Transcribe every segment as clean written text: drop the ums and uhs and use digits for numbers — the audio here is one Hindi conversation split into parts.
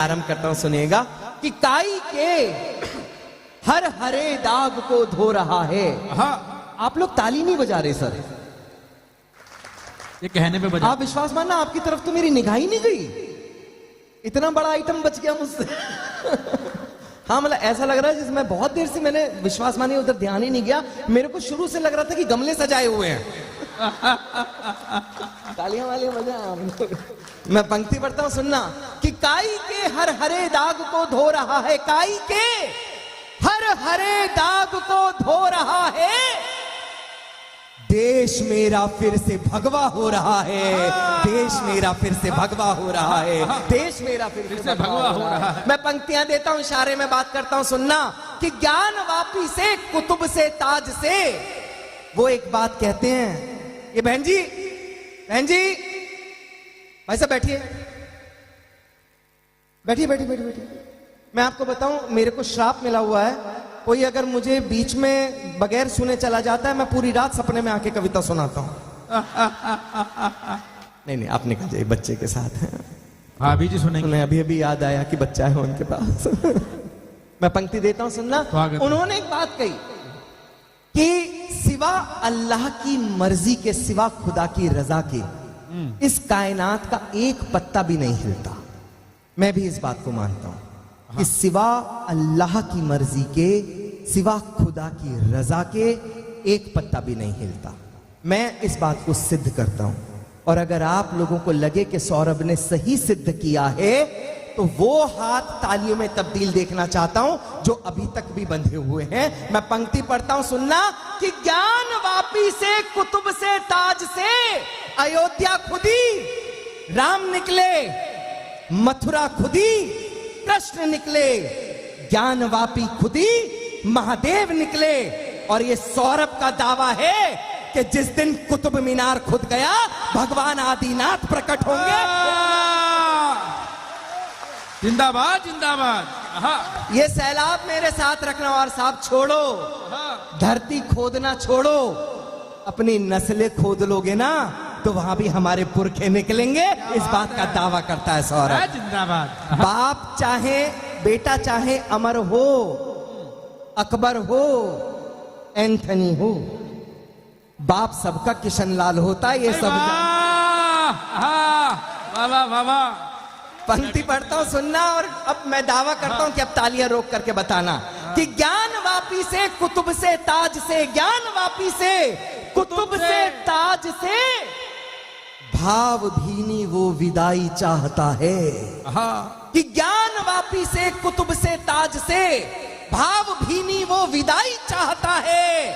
आरंभ करता हूं, सुनिएगा कि काई के हर हरे दाग को धो रहा है। हाँ, आप लोग ताली नहीं बजा रहे सर, ये कहने पे बजा। आप विश्वास मानना, आपकी तरफ तो मेरी निगाह ही नहीं गई, इतना बड़ा आइटम बच गया मुझसे। हाँ, मतलब ऐसा लग रहा है जिसमें बहुत देर से मैंने, विश्वास मानिए, उधर ध्यान ही नहीं गया। मेरे को शुरू से लग रहा था कि गमले सजाए हुए हैं। तालियां वालियां बजा। मैं पंक्ति पढ़ता हूं, सुनना कि काई के हर हरे दाग को धो रहा है, काई के हर हरे दाग को धो रहा है, देश मेरा फिर से भगवा हो रहा है, देश मेरा फिर से भगवा हो रहा है, देश मेरा फिर से भगवा हो रहा है। मैं पंक्तियां देता हूं, इशारे में बात करता हूं, सुनना कि ज्ञान वापी से, कुतुब से, ताज से, वो एक बात कहते हैं। ये बहन जी, बहन जी, भाई साहब बैठिए, बैठिए बैठिए बैठिए बैठिए। मैं आपको बताऊं, मेरे को श्राप मिला हुआ है, कोई अगर मुझे बीच में बगैर सुने चला जाता है, मैं पूरी रात सपने में आके कविता सुनाता हूं। नहीं नहीं, आपने कहा जाए बच्चे के साथ है। भाभी जी सुनेंगे। उन्हें अभी अभी याद आया कि बच्चा है उनके पास। मैं पंक्ति देता हूं, सुनना। उन्होंने एक बात कही कि सिवा अल्लाह की मर्जी के, सिवा खुदा की रजा के, इस कायनात का एक पत्ता भी नहीं हिलता। मैं भी इस बात को मानता हूं कि सिवा अल्लाह की मर्जी के, सिवा खुदा की रजा के, एक पत्ता भी नहीं हिलता। मैं इस बात को सिद्ध करता हूं, और अगर आप लोगों को लगे कि सौरभ ने सही सिद्ध किया है, तो वो हाथ तालियों में तब्दील देखना चाहता हूं जो अभी तक भी बंधे हुए हैं। मैं पंक्ति पढ़ता हूं, सुनना कि ज्ञान वापी से, कुतुब से, ताज से, अयोध्या खुदी, राम निकले, मथुरा खुदी, कृष्ण निकले, ज्ञान वापी खुदी, महादेव निकले। और ये सौरभ का दावा है कि जिस दिन कुतुब मीनार खुद गया, भगवान आदिनाथ प्रकट होंगे। जिंदाबाद जिंदाबाद। ये सैलाब मेरे साथ रखना, और साहब छोड़ो, धरती खोदना छोड़ो, अपनी नस्लें खोद लोगे ना तो वहां भी हमारे पुरखे निकलेंगे। इस बात का दावा करता है सौरभ। जिंदाबाद। बाप चाहे, बेटा चाहे अमर हो, अकबर हो, एंथनी हो, बाप सबका किशन लाल होता है, ये सब वाह। पंक्ति पढ़ता हूं, सुनना। और अब मैं दावा करता हूं कि अब तालियां रोक करके बताना कि ज्ञान वापी से, कुतुब से, ताज से, ज्ञान वापी से, कुतुब से, ताज से, भाव भीनी वो विदाई चाहता है। कि ज्ञान वापी से, कुतुब से, ताज से, भाव भीनी वो विदाई चाहता है,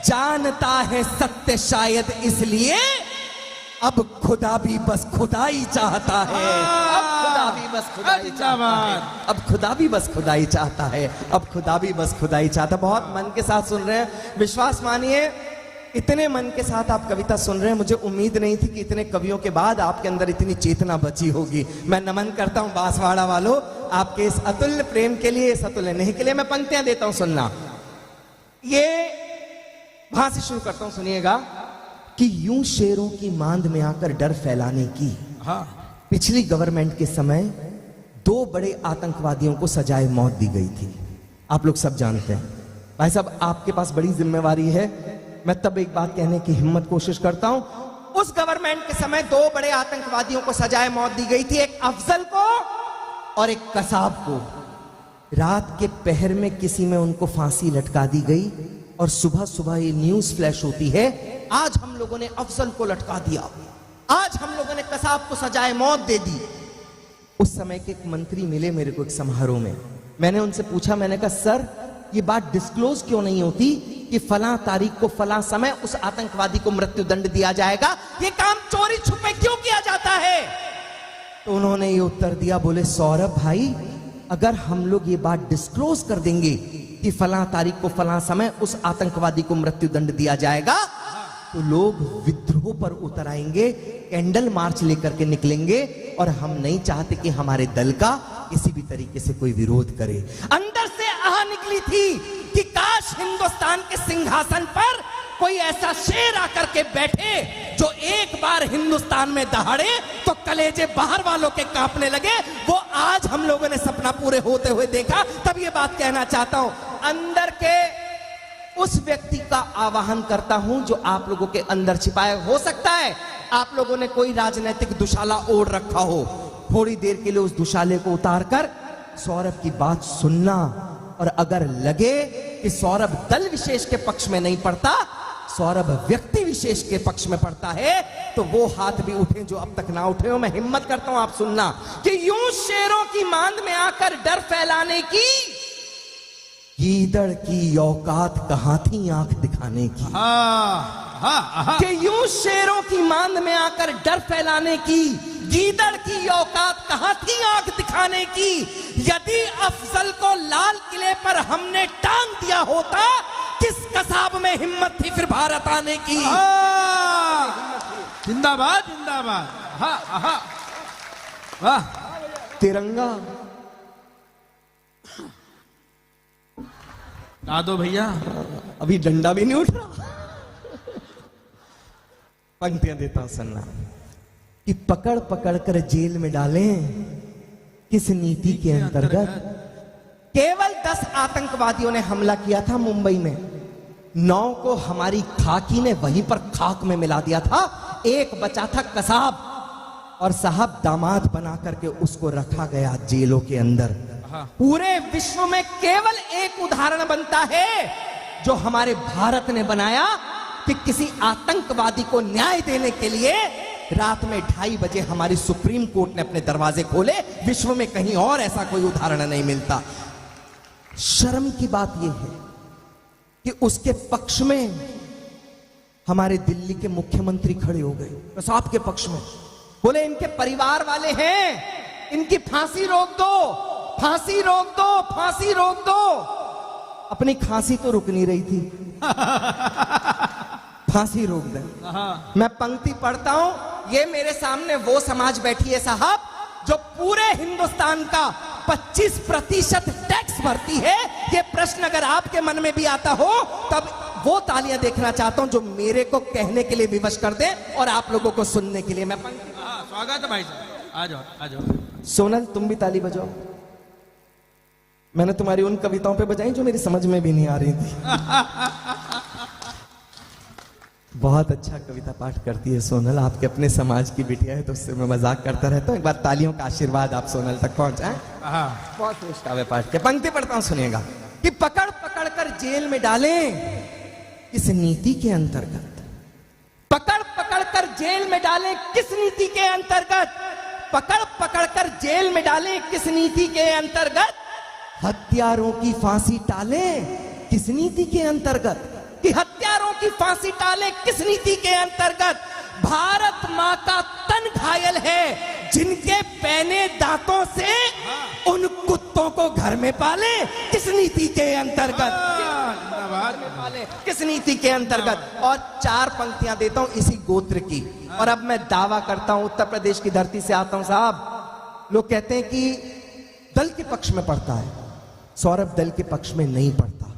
जानता है सत्य शायद इसलिए, अब खुदा भी बस खुदाई चाहता है। अब खुदा भी बस खुदाई चाहता है, अब खुदा भी बस खुदाई चाहता है, अब खुदा भी बस खुदाई चाहता है। बहुत मन के साथ सुन रहे हैं, विश्वास मानिए, इतने मन के साथ आप कविता सुन रहे हैं, मुझे उम्मीद नहीं थी कि इतने कवियों के बाद आपके अंदर इतनी चेतना बची होगी। मैं नमन करता हूं बांसवाड़ा वालों, आपके इस अतुल्य प्रेम के लिए, इस अतुल्य नहीं के लिए। मैं पंक्तियां देता हूं, सुनना। ये वहां से शुरू करता हूं, सुनिएगा कि यूं शेरों की मांद में आकर डर फैलाने की, पिछली गवर्नमेंट के समय 2 बड़े आतंकवादियों को सजाए मौत दी गई थी। आप लोग सब जानते हैं। भाई साहब, आपके पास बड़ी जिम्मेवारी है। मैं तब एक बात कहने की हिम्मत कोशिश करता हूं, उस गवर्नमेंट के समय 2 बड़े आतंकवादियों को सजाए मौत दी गई थी, एक अफजल को और एक कसाब को। रात के पहर में किसी में उनको फांसी लटका दी गई, और सुबह सुबह ये न्यूज फ्लैश होती है, आज हम लोगों ने अफजल को लटका दिया, आज हम लोगों ने कसाब को सजाए मौत दे दी। उस समय के एक मंत्री मिले मेरे को एक समारोह में। मैंने उनसे पूछा, मैंने कहा सर, ये बात डिस्क्लोज क्यों नहीं होती कि फलां तारीख को, फलां समय उस आतंकवादी को मृत्युदंड दिया जाएगा, ये काम चोरी छुपे क्यों किया जाता है? तो उन्होंने ये उत्तर दिया, बोले सौरभ भाई, अगर हम लोग ये बात डिस्क्लोज कर देंगे कि फलां तारीख को, फलां समय उस आतंकवादी को मृत्युदंड दिया जाएगा, तो लोग विद्रोह पर उतर आएंगे, कैंडल मार्च लेकर के निकलेंगे, और हम नहीं चाहते कि हमारे दल का किसी भी तरीके से कोई विरोध करे। अंदर से आह निकली थी कि काश हिंदुस्तान के सिंहासन पर कोई ऐसा शेर आकर के बैठे जो एक बार हिंदुस्तान में दहाड़े तो कलेजे बाहर वालों के कांपने लगे, वो आज हम लोगों ने सपना पूरे होते हुए देखा। तब ये बात कहना चाहता हूं, अंदर के उस व्यक्ति का आवाहन करता हूं जो आप लोगों के अंदर छिपाए। हो सकता है आप लोगों ने कोई राजनीतिक दुशाला ओढ़ रखा हो, थोड़ी देर के लिए उस दुशाले को उतारकर सौरभ की बात सुनना, और अगर लगे कि सौरभ दल विशेष के पक्ष में नहीं पड़ता, सौरभ व्यक्ति विशेष के पक्ष में पड़ता है, तो वो हाथ भी उठे जो अब तक ना उठे हो। मैं हिम्मत करता हूं, आप सुनना कि यूं शेरों की मांद में आकर डर फैलाने की गीदड़ की औकात कहां थी आंख दिखाने की। कि यूं शेरों की मांद में आकर डर फैलाने की गीदड़ की औकात कहां थी आंख दिखाने की। यदि अफजल को लाल किले पर हमने टांग दिया होता, किस कसाब में हिम्मत थी फिर भारत आने की। जिंदाबाद जिंदाबाद। वाह, तिरंगा गा दो भैया। अभी डंडा भी नहीं उठ रहा। पंक्तियां देता हूं सुनना कि पकड़ पकड़ कर जेल में डालें किस नीति के अंतर्गत। केवल 10 आतंकवादियों ने हमला किया था मुंबई में, 9 को हमारी खाकी ने वहीं पर खाक में मिला दिया था। एक बचा था कसाब, और साहब दामाद बना करके उसको रखा गया जेलों के अंदर। पूरे विश्व में केवल एक उदाहरण बनता है जो हमारे भारत ने बनाया कि किसी आतंकवादी को न्याय देने के लिए रात में 2:30 बजे हमारी सुप्रीम कोर्ट ने अपने दरवाजे खोले। विश्व में कहीं और ऐसा कोई उदाहरण नहीं मिलता। शर्म की बात यह है कि उसके पक्ष में हमारे दिल्ली के मुख्यमंत्री खड़े हो गए, प्रसाद के पक्ष में। बोले इनके परिवार वाले हैं, इनकी फांसी रोक दो, फांसी रोक दो, फांसी रोक दो। अपनी खांसी तो रुक नहीं रही थी, फांसी रोक दे। मैं पंक्ति पढ़ता हूं, ये मेरे सामने वो समाज बैठी है साहब जो पूरे हिंदुस्तान का 25% टैक्स भरती है। ये प्रश्न अगर आपके मन में भी आता हो तब वो तालियां देखना चाहता हूं जो मेरे को कहने के लिए विवश कर दे और आप लोगों को सुनने के लिए। मैं पंक्ति, स्वागत है भाई साहब, आ जाओ आ जाओ। सोनल तुम भी ताली बजाओ। मैंने तुम्हारी उन कविताओं पे बजाई जो मेरी समझ में भी नहीं आ रही थी। बहुत अच्छा कविता पाठ करती है सोनल, आपके अपने समाज की बिटिया है तो उससे मैं मजाक करता रहता हूँ। एक बार तालियों का आशीर्वाद आप सोनल तक पहुंचाएं। बहुत श्रेष्ठ काव्य पाठ के पंक्ति पढ़ता हूं, सुनिएगा कि पकड़ पकड़ कर जेल में डालें किस नीति के अंतर्गत। पकड़ पकड़ कर जेल में डालें किस नीति के अंतर्गत। पकड़ पकड़ कर जेल में डालें किस नीति के अंतर्गत। हत्यारों की फांसी टालें किस नीति के अंतर्गत। कि हत्यारों की फांसी टालें किस नीति के अंतर्गत। भारत मां का तन घायल है, जिनके पैने दांतों से उन कुत्तों को घर में पाले किस नीति के अंतर्गत। किस नीति के अंतर्गत। और 4 पंक्तियां देता हूं इसी गोत्र की, और अब मैं दावा करता हूं, उत्तर प्रदेश की धरती से आता हूं साहब। लोग कहते हैं कि दल के पक्ष में पड़ता है, सौरभ दल के पक्ष में नहीं पड़ता।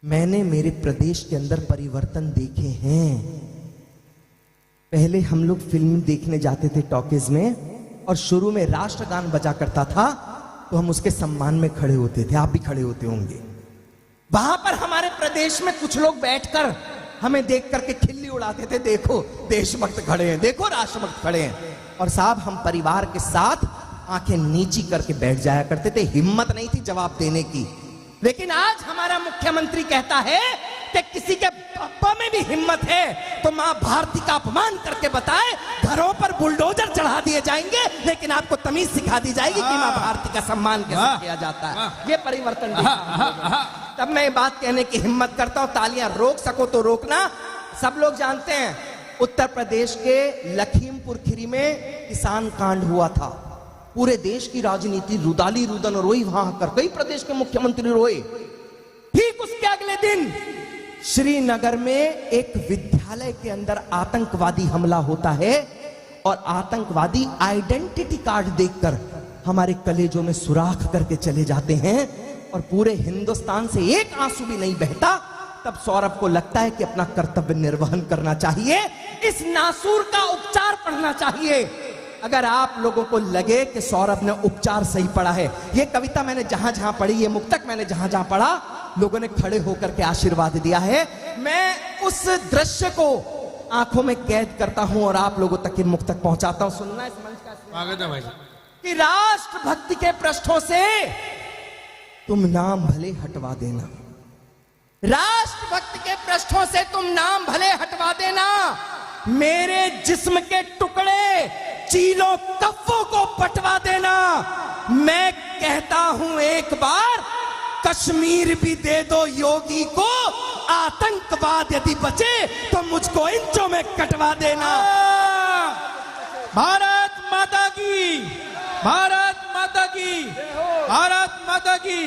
मैंने मेरे प्रदेश के अंदर परिवर्तन देखे हैं। पहले हम लोग फिल्म देखने जाते थे टॉकीज में, और शुरू में राष्ट्रगान बजा करता था तो हम उसके सम्मान में खड़े होते थे। आप भी खड़े होते होंगे। वहां पर हमारे प्रदेश में कुछ लोग बैठकर हमें देख करके खिल्ली उड़ाते थे, देखो देशभक्त खड़े हैं, देखो राष्ट्रभक्त खड़े हैं। और साहब हम परिवार के साथ आंखें नीची करके बैठ जाया करते थे, हिम्मत नहीं थी जवाब देने की। लेकिन आज हमारा मुख्यमंत्री कहता है कि किसी के पापा में भी हिम्मत है तो मां भारती का अपमान करके बताए, घरों पर बुलडोजर चढ़ा दिए जाएंगे, लेकिन आपको तमीज सिखा दी जाएगी कि मां भारती का सम्मान कैसे किया जाता है। ये परिवर्तन। तब मैं ये बात कहने की हिम्मत करता हूं, तालियां रोक सको तो रोकना। सब लोग जानते हैं उत्तर प्रदेश के लखीमपुर खीरी में किसान कांड हुआ था। पूरे देश की राजनीति रुदाली रुदन रोई, वहां कर कई प्रदेश के मुख्यमंत्री रोए। ठीक उसके अगले दिन श्रीनगर में एक विद्यालय के अंदर आतंकवादी हमला होता है, और आतंकवादी आइडेंटिटी कार्ड देखकर हमारे कलेजों में सुराख करके चले जाते हैं, और पूरे हिंदुस्तान से एक आंसू भी नहीं बहता तब सौरभ को लगता है कि अपना कर्तव्य निर्वहन करना चाहिए, इस नासूर का उपचार पढ़ना चाहिए। अगर आप लोगों को लगे कि सौरभ ने उपचार सही पढ़ा है, ये कविता मैंने जहां जहां पढ़ी, ये मुक्तक मैंने जहां जहां पढ़ा, लोगों ने खड़े होकर के आशीर्वाद दिया है। मैं उस दृश्य को आंखों में कैद करता हूं और आप लोगों तक ये मुक्तक पहुंचाता हूं। सुनना इस मंच का स्वागत है भाई साहब। कि राष्ट्रभक्ति के पृष्ठों से तुम नाम भले हटवा देना, राष्ट्रभक्ति के पृष्ठों से तुम नाम भले हटवा देना, मेरे जिस्म के टुकड़े चीलों कफ्फों को बंटवा देना। मैं कहता हूं एक बार कश्मीर भी दे दो योगी को, आतंकवाद यदि बचे तो मुझको इंचों में कटवा देना। भारत माता की, भारत माता की, भारत माता की।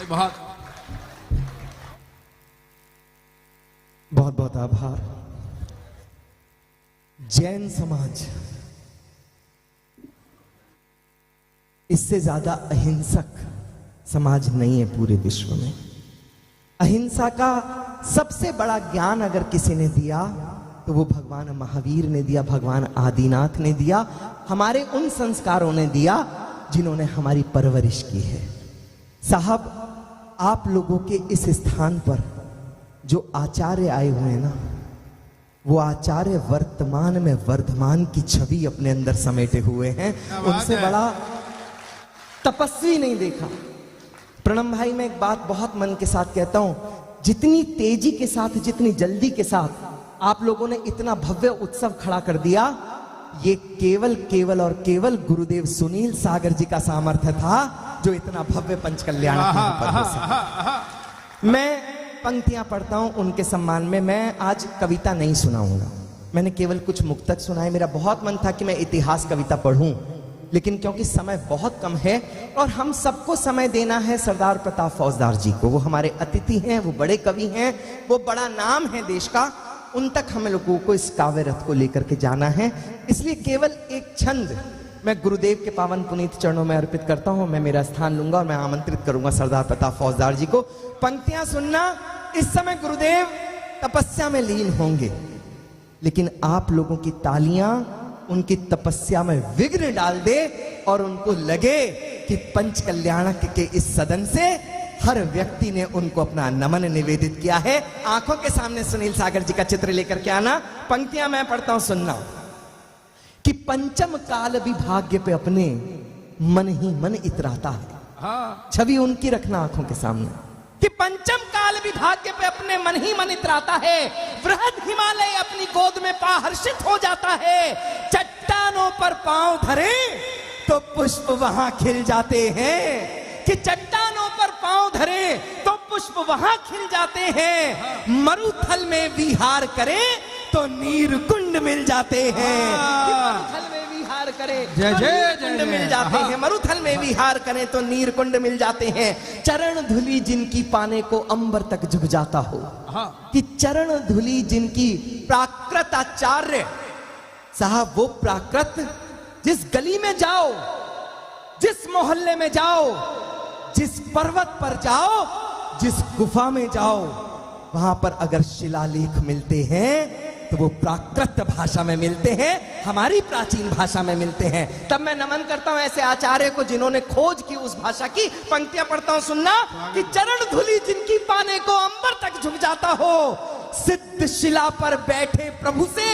बहुत बहुत बहुत आभार। जैन समाज इससे ज्यादा अहिंसक समाज नहीं है पूरे विश्व में। अहिंसा का सबसे बड़ा ज्ञान अगर किसी ने दिया तो वो भगवान महावीर ने दिया, भगवान आदिनाथ ने दिया, हमारे उन संस्कारों ने दिया जिन्होंने हमारी परवरिश की है। साहब, आप लोगों के इस स्थान पर जो आचार्य आए हुए हैं ना, वो आचार्य वर्तमान में वर्धमान की छवि अपने अंदर समेटे हुए हैं। उनसे बड़ा तपस्वी नहीं देखा। प्रणम भाई, मैं एक बात बहुत मन के साथ कहता हूं, जितनी तेजी के साथ, जितनी जल्दी के साथ आप लोगों ने इतना भव्य उत्सव खड़ा कर दिया, ये केवल केवल और केवल गुरुदेव सुनील सागर जी का सामर्थ्य था जो इतना भव्य पंचकल्याण पर। मैं पंक्तियां पढ़ता हूं उनके सम्मान में। मैं आज कविता नहीं सुनाऊंगा, मैंने केवल कुछ मुक्तक सुनाए। मेरा बहुत मन था कि मैं इतिहास कविता पढ़ूं, लेकिन क्योंकि समय बहुत कम है और हम सबको समय देना है सरदार प्रताप फौजदार जी को, वो हमारे अतिथि हैं, वो बड़े कवि हैं, वो बड़ा नाम है देश का, उन तक हमें लोगों को इस काव्य रथ को लेकर के जाना है। इसलिए केवल एक छंद मैं गुरुदेव के पावन पुनीत चरणों में अर्पित करता हूं। मैं मेरा स्थान लूंगा और मैं आमंत्रित करूंगा सरदार प्रताप फौजदार जी को। पंक्तियां सुनना। इस समय गुरुदेव तपस्या में लीन होंगे, लेकिन आप लोगों की तालियां उनकी तपस्या में विघ्न डाल दे और उनको लगे कि पंच कल्याणक के इस सदन से हर व्यक्ति ने उनको अपना नमन निवेदित किया है। आंखों के सामने सुनील सागर जी का चित्र लेकर के आना। पंक्तियां मैं पढ़ता हूं, सुनना। कि पंचम काल भी भाग्य पे अपने मन ही मन इतराता है। हाँ। छवि उनकी रखना आंखों के सामने कि पंचम काल भी भाग्य पे अपने मन ही मन इतराता है। वृहद हिमालय अपनी गोद में पा हर्षित हो जाता है। चट्टानों पर पांव धरे तो पुष्प वहां खिल जाते हैं। कि चट्टानों पर पांव धरे तो पुष्प वहां खिल जाते हैं। मरुथल में विहार करे तो नीर कुंड मिल जाते हैं। मरुथल में विहार करे जय तो जय नीर जय कुंड जय। मिल जाते हैं। मरुथल में विहार करें तो नीर कुंड मिल जाते हैं। चरण धुली जिनकी पाने को अंबर तक झुक जाता हो। हाँ। कि चरण धुली जिनकी प्राकृत आचार्य साहब, वो प्राकृत जिस गली में जाओ, जिस मोहल्ले में जाओ, जिस पर्वत पर जाओ, जिस गुफा में जाओ, वहां पर अगर शिलालेख मिलते हैं तो वो प्राकृत भाषा में मिलते हैं, हमारी प्राचीन भाषा में मिलते हैं। तब मैं नमन करता हूं ऐसे आचार्य को जिन्होंने खोज की उस भाषा की। पंक्तियां पढ़ता हूं, सुनना। कि चरण धुली जिनकी पाने को अंबर तक झुक जाता हो। सिद्ध शिला पर बैठे प्रभु से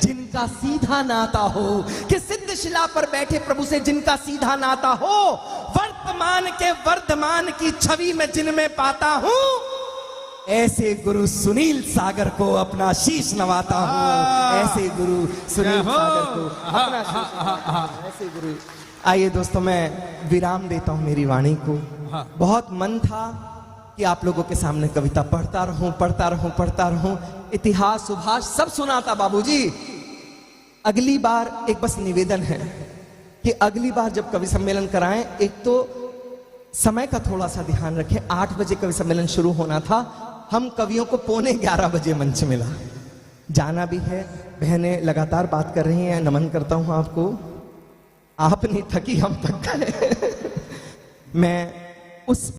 जिनका सीधा नाता हो। कि सिद्ध शिला पर बैठे प्रभु से जिनका सीधा नाता हो। वर्तमान के वर्धमान की छवि में जिनमें पाता हूं, ऐसे गुरु सुनील सागर को अपना शीश नवाता हूं। ऐसे गुरु सुनील सागर को अपना शीश, ऐसे गुरु। आइए दोस्तों, मैं विराम देता हूं मेरी वाणी को। बहुत मन था कि आप लोगों के सामने कविता पढ़ता रहूं, पढ़ता रहूं, पढ़ता रहूं। इतिहास सुभाष सब सुना था बाबूजी। अगली बार एक बस निवेदन है कि अगली बार जब कवि सम्मेलन कराएं, एक तो समय का थोड़ा सा ध्यान रखें। 8 बजे कवि सम्मेलन शुरू होना था, हम कवियों को 11:15 बजे मंच मिला। जाना भी है, बहनें लगातार बात कर रही हैं, नमन करता हूं आपको। आप नहीं थकी, हम थक गए। मैं उस